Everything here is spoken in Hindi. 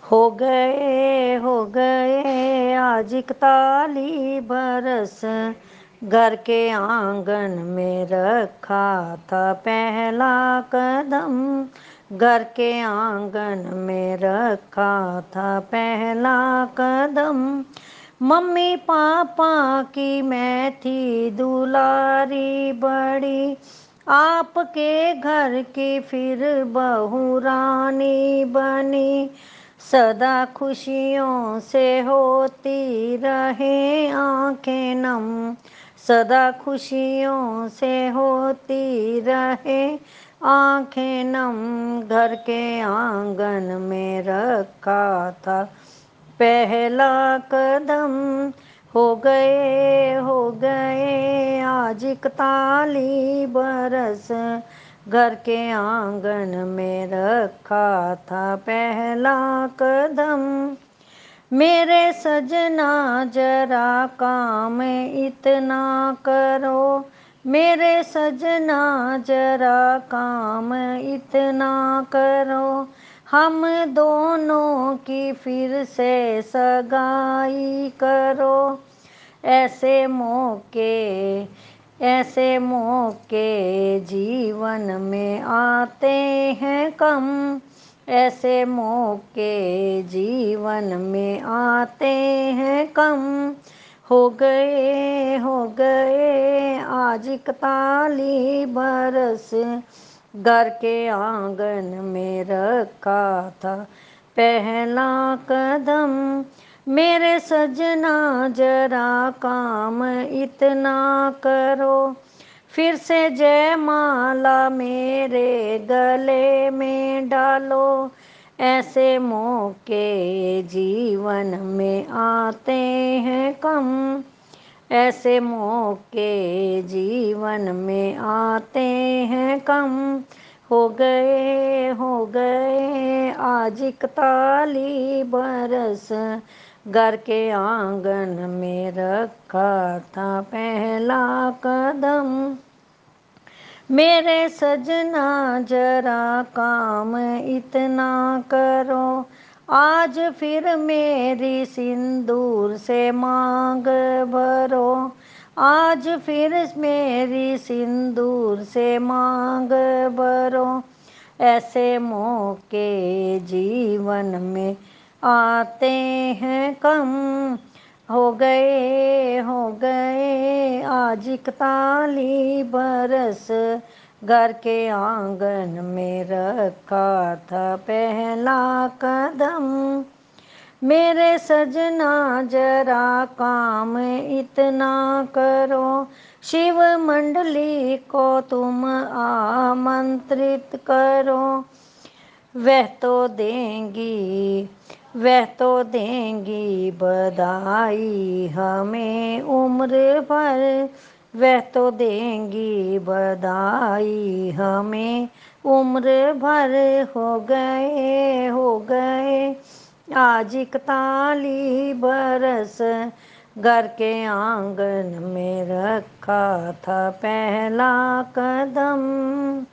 हो गए आज 41 बरस, घर के आंगन में रखा था पहला कदम। घर के आंगन में रखा था पहला कदम। मम्मी पापा की मैं थी दुलारी बड़ी, आपके घर की फिर बहू रानी बनी। सदा खुशियों से होती रहे आंखें नम, सदा खुशियों से होती रहे आंखें नम। घर के आंगन में रखा था पहला कदम। हो गए आज 41 बरस, घर के आंगन में रखा था पहला कदम। मेरे सजना जरा काम इतना करो, मेरे सजना जरा काम इतना करो। हम दोनों की फिर से सगाई करो। ऐसे मौके ऐसे मौके जीवन में आते हैं कम, ऐसे मौके जीवन में आते हैं कम। हो गए आज 41 बरस, घर के आंगन में रखा था पहला कदम। मेरे सजना जरा काम इतना करो, फिर से जयमाला मेरे गले में डालो। ऐसे मौके जीवन में आते हैं कम, ऐसे मौके जीवन में आते हैं कम। हो गए आज 41 बरस, घर के आंगन में रखा था पहला कदम। मेरे सजना जरा काम इतना करो, आज फिर मेरी सिंदूर से मांग भरो। आज फिर मेरी सिंदूर से मांग भरो। ऐसे मौके जीवन में आते हैं कम। हो गए आज 41 बरस, घर के आंगन में रखा था पहला कदम। मेरे सजना जरा काम इतना करो, शिव मंडली को तुम आमंत्रित करो। वह तो देंगी वह तो देंगी बधाई हमें उम्र भर, वह तो देंगी बधाई हमें उम्र भर। हो गए आज 41 बरस, घर के आंगन में रखा था पहला कदम।